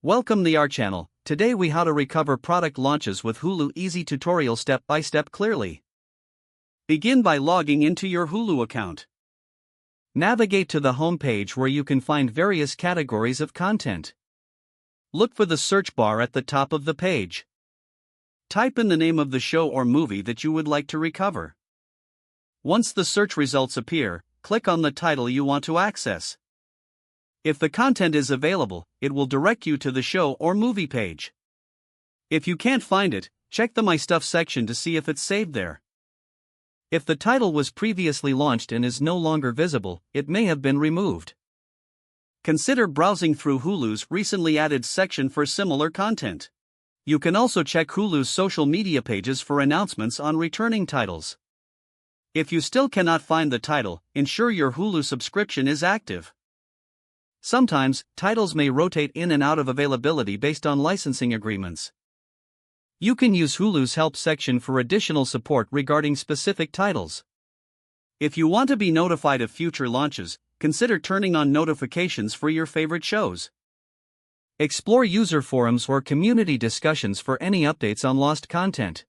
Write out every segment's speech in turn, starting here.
Welcome to our channel. Today we how to recover product launches with Hulu easy tutorial step by step clearly. Begin by logging into your Hulu account. Navigate to the home page where you can find various categories of content. Look for the search bar at the top of the page. Type in the name of the show or movie that you would like to recover. Once the search results appear, click on the title you want to access. If the content is available, it will direct you to the show or movie page. If you can't find it, check the My Stuff section to see if it's saved there. If the title was previously launched and is no longer visible, it may have been removed. Consider browsing through Hulu's recently added section for similar content. You can also check Hulu's social media pages for announcements on returning titles. If you still cannot find the title, ensure your Hulu subscription is active. Sometimes, titles may rotate in and out of availability based on licensing agreements. You can use Hulu's help section for additional support regarding specific titles. If you want to be notified of future launches, consider turning on notifications for your favorite shows. Explore user forums or community discussions for any updates on lost content.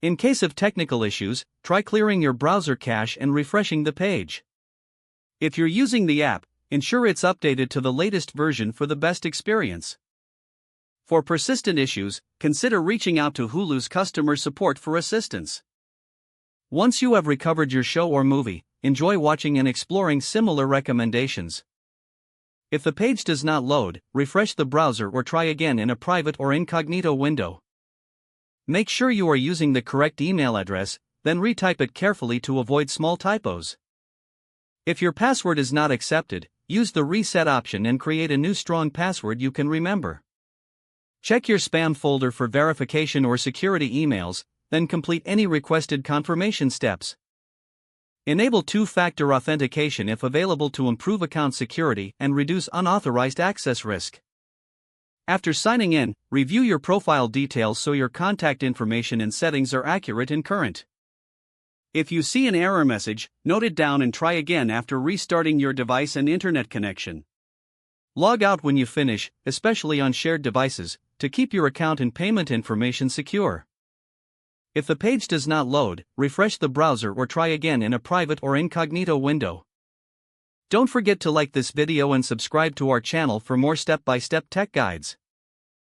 In case of technical issues, try clearing your browser cache and refreshing the page. If you're using the app, ensure it's updated to the latest version for the best experience. For persistent issues, consider reaching out to Hulu's customer support for assistance. Once you have recovered your show or movie, enjoy watching and exploring similar recommendations. If the page does not load, refresh the browser or try again in a private or incognito window. Make sure you are using the correct email address, then retype it carefully to avoid small typos. If your password is not accepted, use the reset option and create a new strong password you can remember. Check your spam folder for verification or security emails, then complete any requested confirmation steps. Enable two-factor authentication if available to improve account security and reduce unauthorized access risk. After signing in, review your profile details so your contact information and settings are accurate and current. If you see an error message, note it down and try again after restarting your device and internet connection. Log out when you finish, especially on shared devices, to keep your account and payment information secure. If the page does not load, refresh the browser or try again in a private or incognito window. Don't forget to like this video and subscribe to our channel for more step-by-step tech guides.